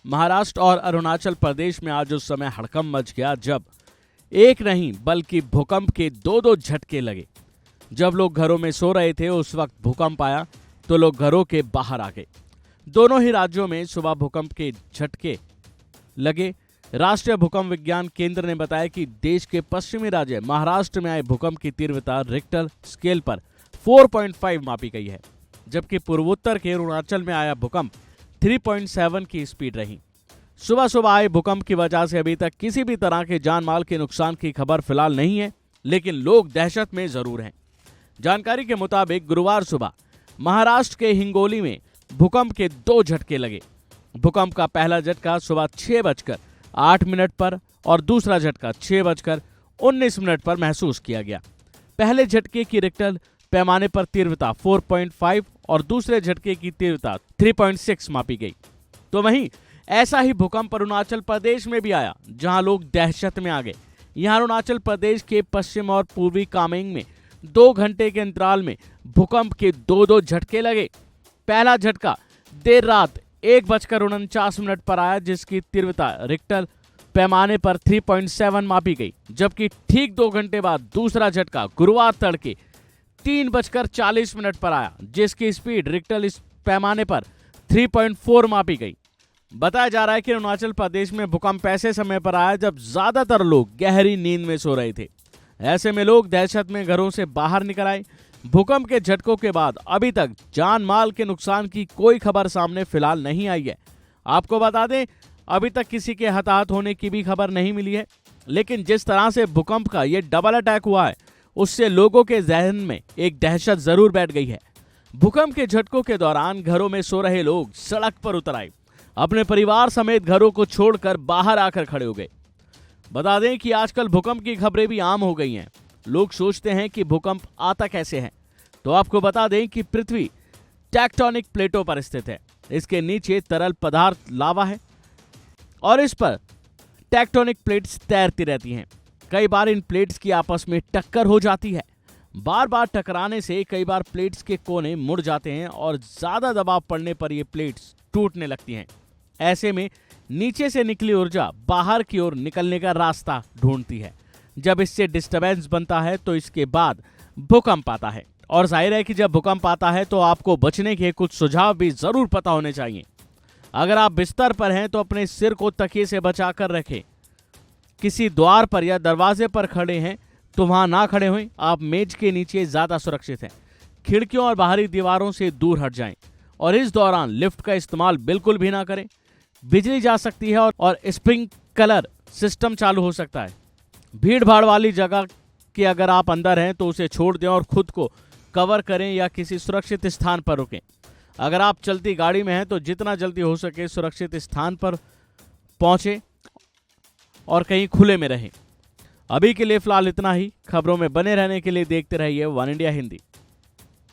महाराष्ट्र और अरुणाचल प्रदेश में आज उस समय हड़कंप मच गया जब एक नहीं बल्कि भूकंप के दो झटके लगे। जब लोग घरों में सो रहे थे उस वक्त भूकंप आया तो लोग घरों के बाहर आ गए। दोनों ही राज्यों में सुबह भूकंप के झटके लगे। राष्ट्रीय भूकंप विज्ञान केंद्र ने बताया कि देश के पश्चिमी राज्य महाराष्ट्र में आए भूकंप की तीव्रता रिक्टर स्केल पर 4.5 मापी गई है, जबकि पूर्वोत्तर के अरुणाचल में आया भूकंप 3.7 की स्पीड रही। सुबह सुबह आए भूकंप की वजह से अभी तक किसी भी तरह के जान माल के नुकसान की खबर फिलहाल नहीं है, लेकिन लोग दहशत में जरूर हैं। जानकारी के मुताबिक गुरुवार सुबह महाराष्ट्र के हिंगोली में भूकंप के 2 झटके लगे। भूकंप का पहला झटका सुबह 6:08 पर और दूसरा झटका 6:19 पर महसूस किया गया। पहले झटके की रिक्टर पैमाने पर तीव्रता 4.5 और दूसरे झटके की तीव्रता 3.6 मापी गई। तो वहीं ऐसा ही भूकंप अरुणाचल प्रदेश में भी आया, जहां लोग दहशत में आ गए। यहां अरुणाचल प्रदेश के पश्चिम और पूर्वी कामेंग में 2 घंटे के अंतराल में भूकंप के 2 झटके लगे। पहला झटका देर रात 1:49 पर आया, जिसकी तीव्रता रिक्टर पैमाने पर 3.7 मापी गई, जबकि ठीक 2 घंटे बाद दूसरा झटका गुरुवार तड़के 3:40 पर आया, जिसकी स्पीड रिक्टर इस पैमाने पर 3.4 मापी गई। बताया जा रहा है कि अरुणाचल प्रदेश में भूकंप ऐसे समय पर आया जब ज्यादातर लोग गहरी नींद में सो रहे थे। ऐसे में लोग दहशत में घरों से बाहर निकल आए। भूकंप के झटकों के बाद अभी तक जान माल के नुकसान की कोई खबर सामने फिलहाल नहीं आई है। आपको बता दें, अभी तक किसी के हताहत होने की भी खबर नहीं मिली है, लेकिन जिस तरह से भूकंप का ये डबल अटैक हुआ है उससे लोगों के जहन में एक दहशत जरूर बैठ गई है। भूकंप के झटकों के दौरान घरों में सो रहे लोग सड़क पर उतर आए, अपने परिवार समेत घरों को छोड़कर बाहर आकर खड़े हो गए। बता दें कि आजकल भूकंप की खबरें भी आम हो गई हैं। लोग सोचते हैं कि भूकंप आता कैसे है, तो आपको बता दें कि पृथ्वी टेक्टोनिक प्लेटों पर स्थित है। इसके नीचे तरल पदार्थ लावा है और इस पर टेक्टोनिक प्लेट्स तैरती रहती हैं। कई बार इन प्लेट्स की आपस में टक्कर हो जाती है। बार बार टकराने से कई बार प्लेट्स के कोने मुड़ जाते हैं और ज्यादा दबाव पड़ने पर ये प्लेट्स टूटने लगती हैं। ऐसे में नीचे से निकली ऊर्जा बाहर की ओर निकलने का रास्ता ढूंढती है। जब इससे डिस्टरबेंस बनता है तो इसके बाद भूकंप आता है। और जाहिर है कि जब भूकंप आता है तो आपको बचने के कुछ सुझाव भी जरूर पता होने चाहिए। अगर आप बिस्तर पर हैं तो अपने सिर को तकिए से बचाकर रखें। किसी द्वार पर या दरवाजे पर खड़े हैं तो वहां ना खड़े हों, आप मेज के नीचे ज्यादा सुरक्षित हैं। खिड़कियों और बाहरी दीवारों से दूर हट जाएं और इस दौरान लिफ्ट का इस्तेमाल बिल्कुल भी ना करें। बिजली जा सकती है और स्प्रिंकलर सिस्टम चालू हो सकता है। भीड़ भाड़ वाली जगह के अगर आप अंदर हैं तो उसे छोड़ दें और खुद को कवर करें या किसी सुरक्षित स्थान पर रुकें। अगर आप चलती गाड़ी में हैं तो जितना जल्दी हो सके सुरक्षित स्थान पर पहुंचें और कहीं खुले में रहें। अभी के लिए फिलहाल इतना ही। खबरों में बने रहने के लिए देखते रहिए वन इंडिया हिंदी।